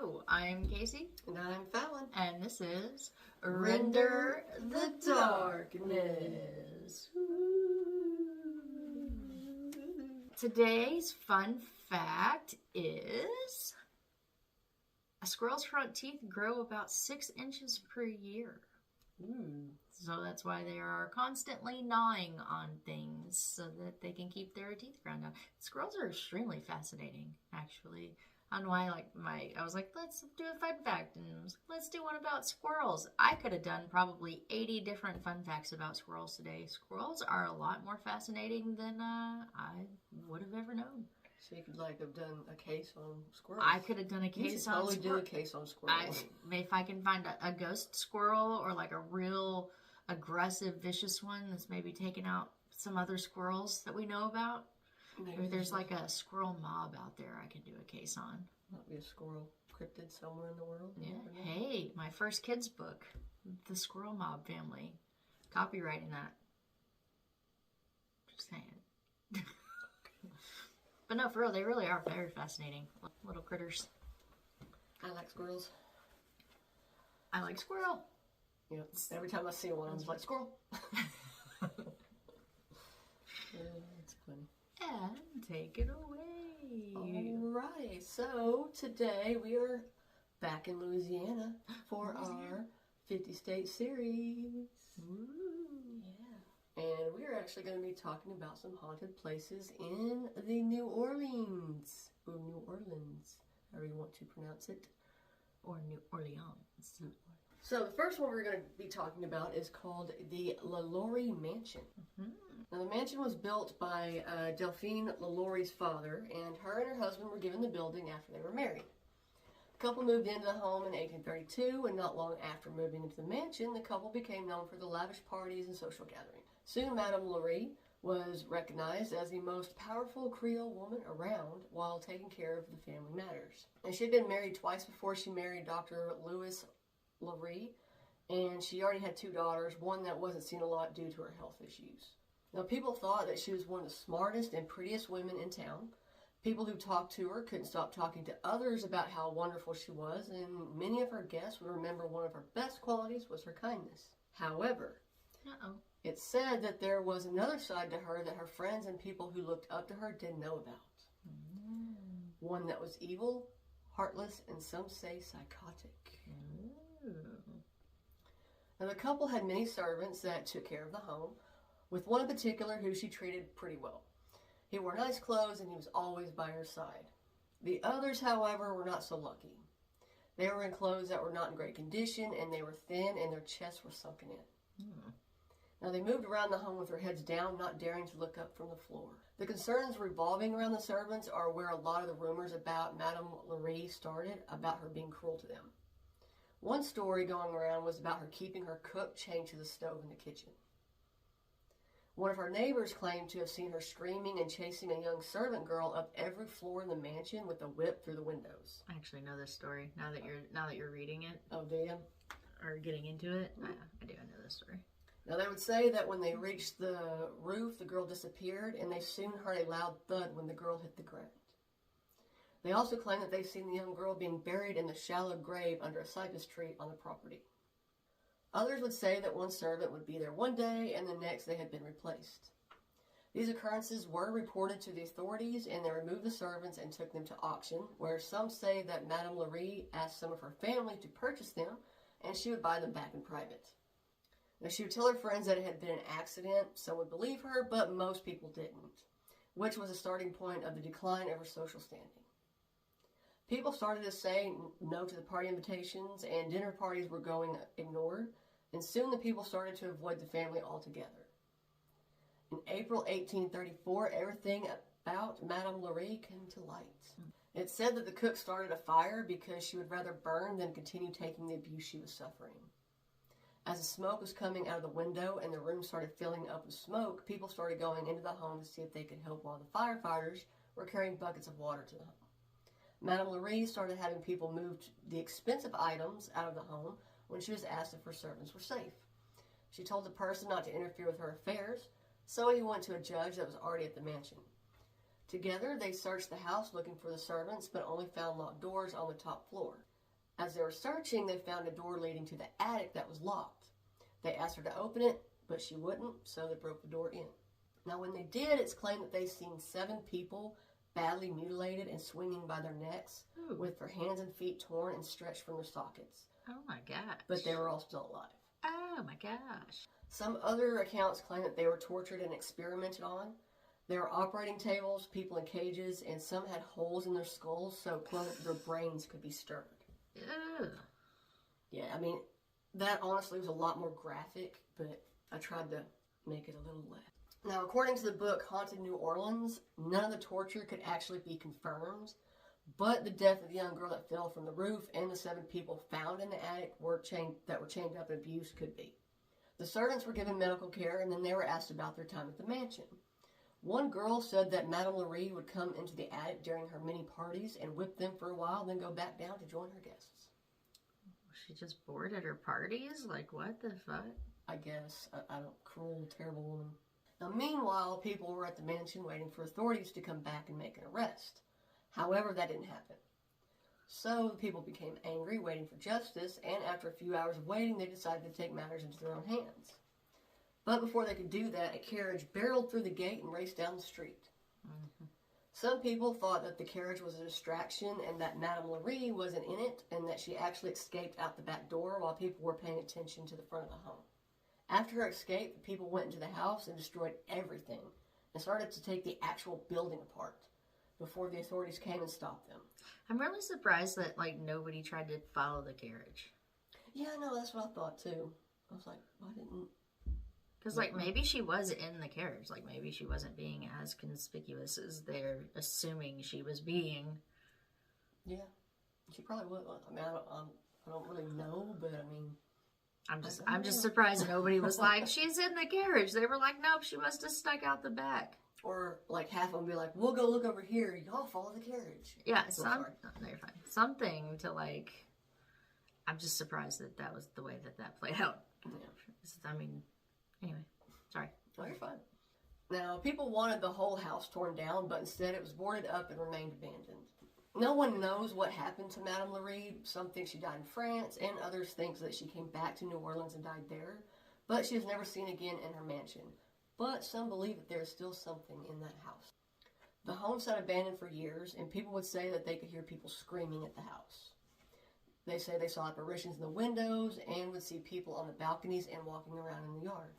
Hello, I'm Casey. And I'm Fallon. And this is Render the Darkness. Today's fun fact is a squirrel's front teeth grow about 6 inches per year. So that's why they are constantly gnawing on things so that they can keep their teeth ground down. Squirrels are extremely fascinating, actually. I don't know why, I was like, let's do a fun fact, and I was like, let's do one about squirrels. I could have done probably 80 different fun facts about squirrels today. Squirrels are a lot more fascinating than I would have ever known. So you could have done a case on squirrels. I could have done a case on squirrels. Do a case on squirrels. If I can find a ghost squirrel or like a real aggressive, vicious one that's maybe taking out some other squirrels that we know about. Maybe there's like a squirrel mob out there I could do a case on. Might be a squirrel cryptid somewhere in the world. Yeah. Hey, my first kids book, The Squirrel Mob Family. Copywriting that. Just saying. But no, for real, they really are very fascinating. Little critters. I like squirrels. I like squirrel. Yeah, every time I see one, I'm just like, squirrel. It's funny. And take it away. All right, so today we are back in Louisiana for our 50-state series. Ooh. Yeah. And we are actually going to be talking about some haunted places in the New Orleans, however you want to pronounce it. Or New Orleans. So the first one we're going to be talking about is called the LaLaurie Mansion. Now the mansion was built by Delphine LaLaurie's father, and her husband were given the building after they were married. The couple moved into the home in 1832, and not long after moving into the mansion, the couple became known for the lavish parties and social gatherings. Soon Madame LaLaurie was recognized as the most powerful Creole woman around while taking care of the family matters. And she had been married twice before she married Dr. Louis LaLaurie, and she already had 2 daughters, one that wasn't seen a lot due to her health issues. Now, people thought that she was one of the smartest and prettiest women in town. People who talked to her couldn't stop talking to others about how wonderful she was, and many of her guests would remember one of her best qualities was her kindness. However, it's said that there was another side to her that her friends and people who looked up to her didn't know about. One that was evil, heartless, and some say psychotic. Now, the couple had many servants that took care of the home, with one in particular who she treated pretty well. He wore nice clothes and he was always by her side. The others, however, were not so lucky. They were in clothes that were not in great condition, and they were thin and their chests were sunken in. Now, they moved around the home with their heads down, not daring to look up from the floor. The concerns revolving around the servants are where a lot of the rumors about Madame LaLaurie started, about her being cruel to them. One story going around was about her keeping her cook chained to the stove in the kitchen. One of her neighbors claimed to have seen her screaming and chasing a young servant girl up every floor in the mansion with a whip through the windows. I actually know this story now that you're reading it. Oh, do you? Or getting into it. I do. I know this story. Now, they would say that when they reached the roof, the girl disappeared, and they soon heard a loud thud when the girl hit the ground. They also claim that they've seen the young girl being buried in the shallow grave under a cypress tree on the property. Others would say that one servant would be there one day, and the next they had been replaced. These occurrences were reported to the authorities, and they removed the servants and took them to auction, where some say that Madame LaLaurie asked some of her family to purchase them, and she would buy them back in private. Now, she would tell her friends that it had been an accident. Some would believe her, but most people didn't, which was a starting point of the decline of her social standing. People started to say no to the party invitations, and dinner parties were going ignored, and soon the people started to avoid the family altogether. In April 1834, everything about Madame LaLaurie came to light. It said that the cook started a fire because she would rather burn than continue taking the abuse she was suffering. As the smoke was coming out of the window and the room started filling up with smoke, people started going into the home to see if they could help while the firefighters were carrying buckets of water to the home. Madame LaLaurie started having people move the expensive items out of the home when she was asked if her servants were safe. She told the person not to interfere with her affairs, so he went to a judge that was already at the mansion. Together, they searched the house looking for the servants, but only found locked doors on the top floor. As they were searching, they found a door leading to the attic that was locked. They asked her to open it, but she wouldn't, so they broke the door in. Now, when they did, it's claimed that they've seen 7 people badly mutilated and swinging by their necks, Ooh. with their hands and feet torn and stretched from their sockets. Oh my gosh. But they were all still alive. Oh my gosh. Some other accounts claim that they were tortured and experimented on. There were operating tables, people in cages, and some had holes in their skulls so, quote, their brains could be stirred. Ugh. Yeah, I mean, that honestly was a lot more graphic, but I tried to make it a little less. Now, according to the book Haunted New Orleans, none of the torture could actually be confirmed, but the death of the young girl that fell from the roof and the 7 people found in the attic that were chained up and abused could be. The servants were given medical care, and then they were asked about their time at the mansion. One girl said that Madame LaLaurie would come into the attic during her mini parties and whip them for a while, then go back down to join her guests. She just bored at her parties? Like, what the fuck? I guess. I don't... Cruel, terrible woman. Now, meanwhile, people were at the mansion waiting for authorities to come back and make an arrest. However, that didn't happen. So, the people became angry, waiting for justice, and after a few hours of waiting, they decided to take matters into their own hands. But before they could do that, a carriage barreled through the gate and raced down the street. Mm-hmm. Some people thought that the carriage was a distraction and that Madame LaLaurie wasn't in it and that she actually escaped out the back door while people were paying attention to the front of the home. After her escape, the people went into the house and destroyed everything and started to take the actual building apart before the authorities came and stopped them. I'm really surprised that, like, nobody tried to follow the carriage. Yeah, no, that's what I thought too. I was like, why didn't... Because, like, maybe she was in the carriage. Like, maybe she wasn't being as conspicuous as they're assuming she was being. Yeah, she probably would. I mean, I don't really know, but I mean... I'm just surprised nobody was like, she's in the carriage. They were like, nope, she must have snuck out the back. Or, like, half of them be like, we'll go look over here. Y'all follow the carriage. Yeah, no, you're fine. Something to, like... I'm just surprised that was the way that played out. Yeah. I mean... Anyway, sorry. No, you're fine. Now, people wanted the whole house torn down, but instead it was boarded up and remained abandoned. No one knows what happened to Madame LaLaurie. Some think she died in France, and others think that she came back to New Orleans and died there. But she was never seen again in her mansion. But some believe that there is still something in that house. The home sat abandoned for years, and people would say that they could hear people screaming at the house. They say they saw apparitions in the windows and would see people on the balconies and walking around in the yard.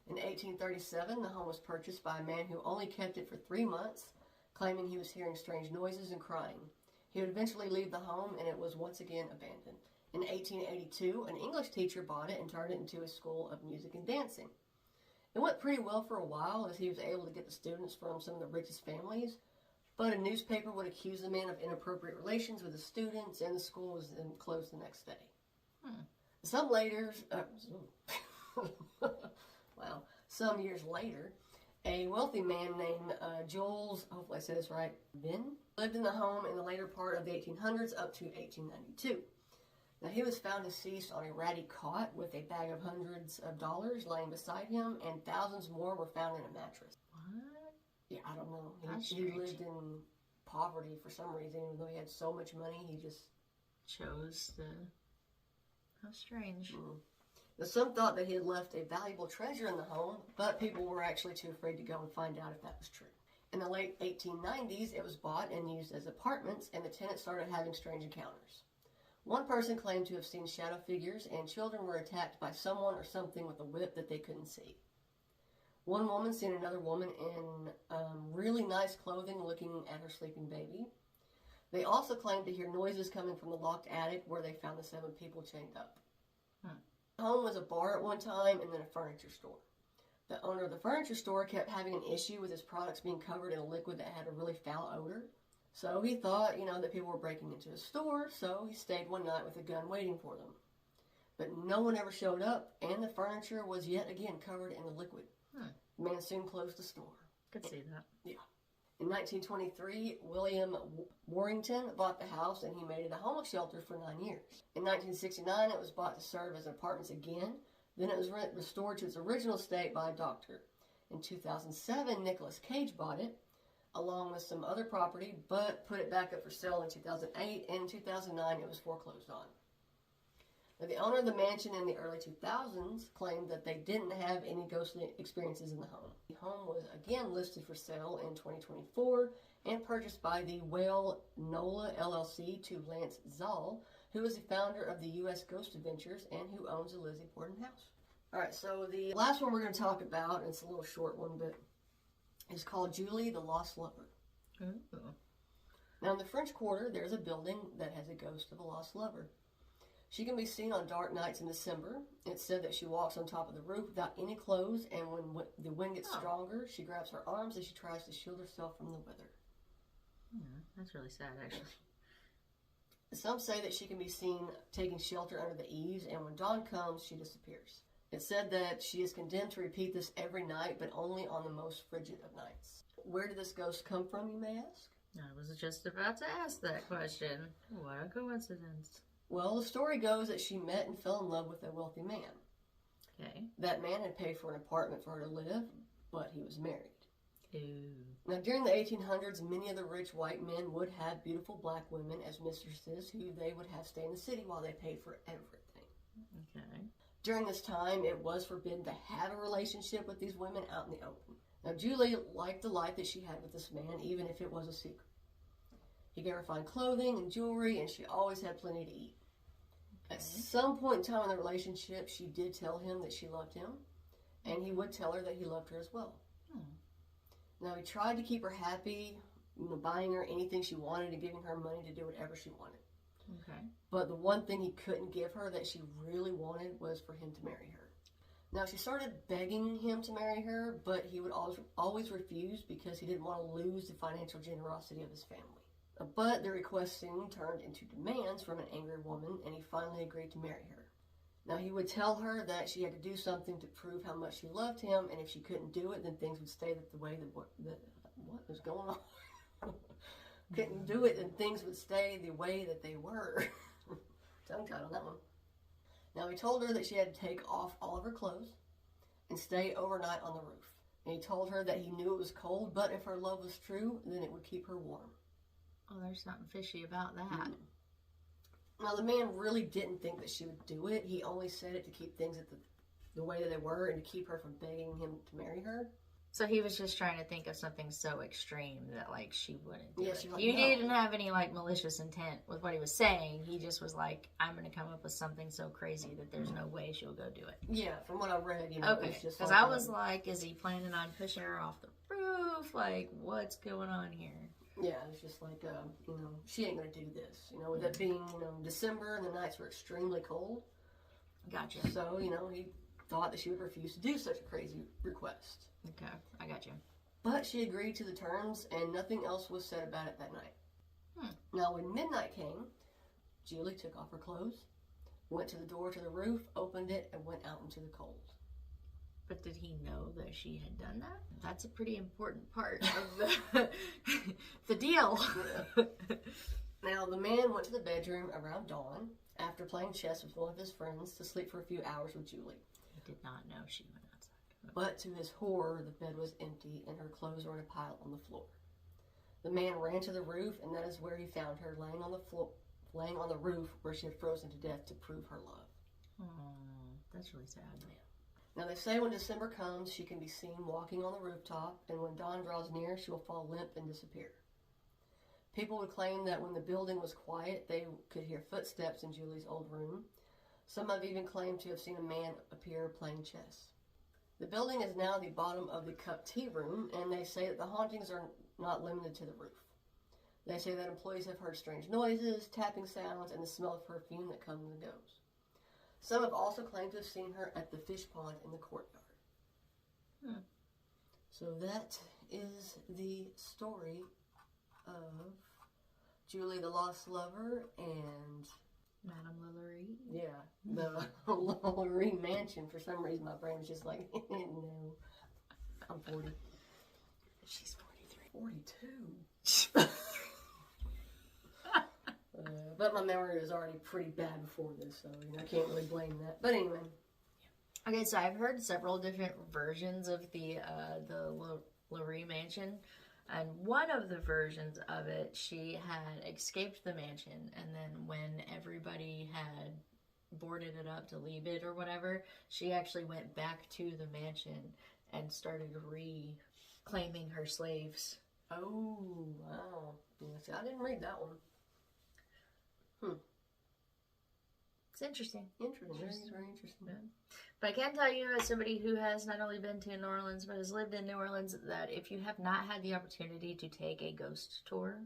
In 1837, the home was purchased by a man who only kept it for 3 months, claiming he was hearing strange noises and crying. He would eventually leave the home, and it was once again abandoned. In 1882, an English teacher bought it and turned it into a school of music and dancing. It went pretty well for a while, as he was able to get the students from some of the richest families, but a newspaper would accuse the man of inappropriate relations with the students, and the school was then closed the next day. Some years later, a wealthy man named Jules, hopefully I said this right, Ben, lived in the home in the later part of the 1800s up to 1892. Now, he was found deceased on a ratty cot with a bag of hundreds of dollars laying beside him, and thousands more were found in a mattress. What? Yeah, I don't know. He lived in poverty for some reason. Even though he had so much money, he just chose to... How strange. Now, some thought that he had left a valuable treasure in the home, but people were actually too afraid to go and find out if that was true. In the late 1890s, it was bought and used as apartments, and the tenants started having strange encounters. One person claimed to have seen shadow figures, and children were attacked by someone or something with a whip that they couldn't see. One woman seen another woman in really nice clothing looking at her sleeping baby. They also claimed to hear noises coming from the locked attic where they found the 7 people chained up. The home was a bar at one time and then a furniture store. The owner of the furniture store kept having an issue with his products being covered in a liquid that had a really foul odor. So he thought, that people were breaking into his store, so he stayed one night with a gun waiting for them. But no one ever showed up, and the furniture was yet again covered in the liquid. The man soon closed the store. Could see that. Yeah. In 1923, William Warrington bought the house, and he made it a homeless shelter for 9 years. In 1969, it was bought to serve as apartments again. Then it was restored to its original state by a doctor. In 2007, Nicolas Cage bought it. along with some other property, but put it back up for sale in 2008, and in 2009 it was foreclosed on. Now, the owner of the mansion in the early 2000s claimed that they didn't have any ghostly experiences in the home. The home was again listed for sale in 2024 and purchased by the Whale NOLA LLC to Lance Zoll, who is the founder of the U.S. Ghost Adventures and who owns the Lizzie Borden house. All right, so the last one we're going to talk about, and it's a little short one, but it's called Julie the Lost Lover. Ooh. Now, in the French Quarter, there's a building that has a ghost of a lost lover. She can be seen on dark nights in December. It's said that she walks on top of the roof without any clothes, and when the wind gets stronger, she grabs her arms as she tries to shield herself from the weather. That's really sad, actually. Some say that she can be seen taking shelter under the eaves, and when dawn comes, she disappears. It's said that she is condemned to repeat this every night, but only on the most frigid of nights. Where did this ghost come from, you may ask? I was just about to ask that question. What a coincidence. Well, the story goes that she met and fell in love with a wealthy man. Okay. That man had paid for an apartment for her to live, but he was married. Ooh. Now, during the 1800s, many of the rich white men would have beautiful black women as mistresses who they would have stay in the city while they paid for everything. Okay. During this time, it was forbidden to have a relationship with these women out in the open. Now, Julie liked the life that she had with this man, even if it was a secret. He gave her fine clothing and jewelry, and she always had plenty to eat. At some point in time in the relationship, she did tell him that she loved him, and he would tell her that he loved her as well. Now, he tried to keep her happy, buying her anything she wanted and giving her money to do whatever she wanted. Okay. But the one thing he couldn't give her that she really wanted was for him to marry her. Now, she started begging him to marry her, but he would always refuse because he didn't want to lose the financial generosity of his family. But the request soon turned into demands from an angry woman, and he finally agreed to marry her. Now, he would tell her that she had to do something to prove how much she loved him, and if she couldn't do it, then things would stay the way that what was going on? Couldn't do it, then things would stay the way that they were. Tongue-tied on that one. Now, he told her that she had to take off all of her clothes and stay overnight on the roof. And he told her that he knew it was cold, but if her love was true, then it would keep her warm. Oh, there's something fishy about that. Now, the man really didn't think that she would do it. He only said it to keep things at the way that they were and to keep her from begging him to marry her. So he was just trying to think of something so extreme that, like, she wouldn't do it. Like, He no. didn't have any, like, malicious intent with what he was saying. He just was like, I'm going to come up with something so crazy that there's no way she'll go do it. Yeah, from what I read, Okay, it's just because like I was like, is he planning on pushing her off the roof? Like, what's going on here? Yeah, it's just like, she ain't going to do this. With it being, December and the nights were extremely cold. Gotcha. So, he thought that she would refuse to do such a crazy request. Okay, I got you. But she agreed to the terms, and nothing else was said about it that night. Now, when midnight came, Julie took off her clothes, went to the door to the roof, opened it, and went out into the cold. But did he know that she had done that? That's a pretty important part of the deal. Now, the man went to the bedroom around dawn after playing chess with one of his friends to sleep for a few hours with Julie. He did not know she went outside. But to his horror, the bed was empty and her clothes were in a pile on the floor. The man ran to the roof, and that is where he found her laying on the roof where she had frozen to death to prove her love. Oh, that's really sad. Now, they say when December comes, she can be seen walking on the rooftop, and when dawn draws near, she will fall limp and disappear. People would claim that when the building was quiet, they could hear footsteps in Julie's old room. Some have even claimed to have seen a man appear playing chess. The building is now the bottom of the cup tea room, and they say that the hauntings are not limited to the roof. They say that employees have heard strange noises, tapping sounds, and the smell of perfume that comes and goes. Some have also claimed to have seen her at the fish pond in the courtyard. So that is the story of Julie the Lost Lover and Madame LaLaurie. Yeah, the LaLaurie Mansion. For some reason, my brain was just like, no. I'm 40. She's 43. 42. But my memory was already pretty bad before this, so I can't really blame that. But anyway. Okay, so I've heard several different versions of the LaLaurie Mansion. And one of the versions of it, she had escaped the mansion, and then when everybody had boarded it up to leave it or whatever, she actually went back to the mansion and started reclaiming her slaves. Oh, wow. Yeah, see, I didn't read that one. It's interesting. Interesting. Very interesting. Yeah. But I can tell you, as somebody who has not only been to New Orleans, but has lived in New Orleans, that if you have not had the opportunity to take a ghost tour,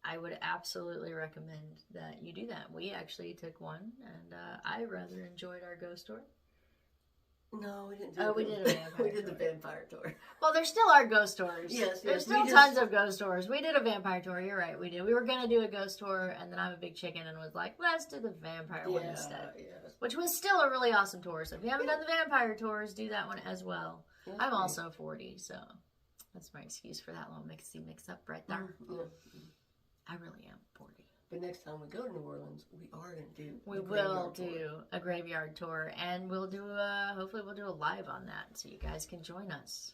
I would absolutely recommend that you do that. We actually took one, and I rather enjoyed our ghost tour. No, we didn't do we did a vampire We did tour. the vampire tour. Well, there still are ghost tours. Yes, There's still tons of ghost tours. We did a vampire tour. You're right, we did. We were going to do a ghost tour, and then I'm a big chicken and was like, let's do the vampire one instead. Yeah. Which was still a really awesome tour. So if you haven't done the vampire tours, do that one as well. Yes, I'm also 40, so that's my excuse for that little mix-up right there. I really am 40. But next time we go to New Orleans, we are going to do We will do a graveyard tour, and we'll do hopefully we'll do a live on that, so you guys can join us.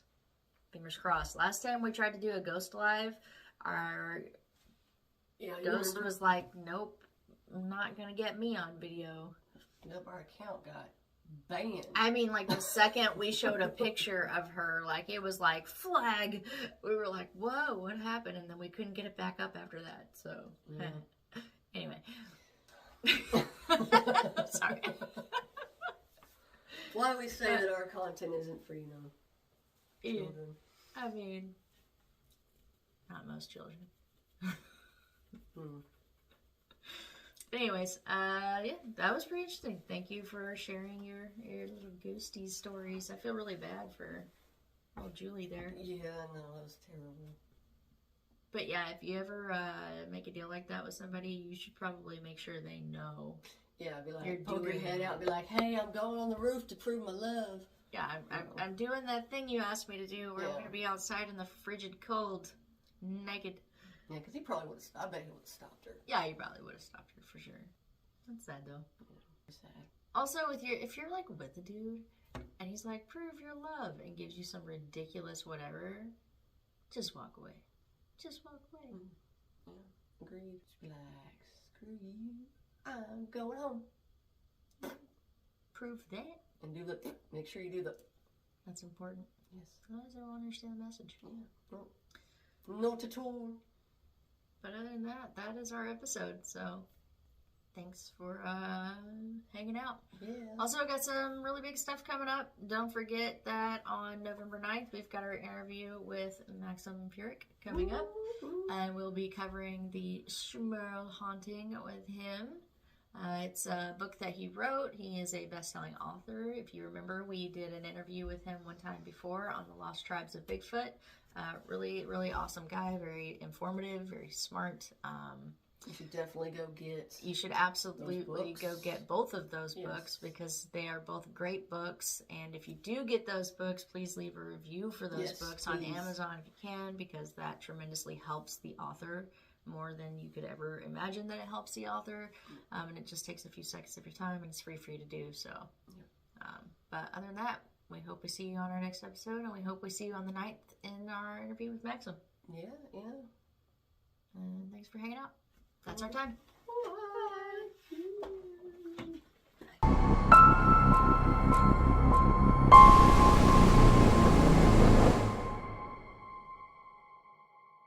Fingers crossed. Last time we tried to do a ghost live, our ghost was like, nope, not going to get me on video. Nope, our account got banned. I mean, like, the second we showed a picture of her, like, it was like, flag. We were like, whoa, what happened? And then we couldn't get it back up after that, so... Anyway. Sorry. Why we say that our content isn't for, children. I mean, not most children. But anyways, that was pretty interesting. Thank you for sharing your little ghosty stories. I feel really bad for old Julie there. Yeah, I know, that was terrible. But yeah, if you ever make a deal like that with somebody, you should probably make sure they know. Yeah, be like, poke your head out and be like, hey, I'm going on the roof to prove my love. Yeah, I'm doing that thing you asked me to do where I'm going to be outside in the frigid cold, naked. Yeah, because he probably would have, I bet he would have stopped her. Yeah, he probably would have stopped her for sure. That's sad though. Yeah, sad. Also, if you're like with a dude and he's like, prove your love, and gives you some ridiculous whatever, just walk away. Just walk away. Yeah, agreed. Just be like, screw you. I'm going home. Prove that. And do the, make sure you do the. That's important. Yes. Otherwise, I don't understand the message. Yeah. Not at all. But other than that, that is our episode. So, thanks for hanging out. Yeah. Also, got some really big stuff coming up. Don't forget that on November 9th, we've got our interview with Maxim Puric coming up. And we'll be covering the Schmerl Haunting with him. It's a book that he wrote. He is a best-selling author. If you remember, we did an interview with him one time before on the Lost Tribes of Bigfoot. Really, really awesome guy. Very informative, very smart. You should definitely go get. You should absolutely go get both of those books because they are both great books. And if you do get those books, please leave a review for those books on Amazon if you can, because that tremendously helps the author more than you could ever imagine that it helps the author. And it just takes a few seconds of your time, and it's free for you to do. So, but other than that, we hope we see you on our next episode, and we hope we see you on the 9th in our interview with Maxim. Yeah. And thanks for hanging out. That's our time. Bye.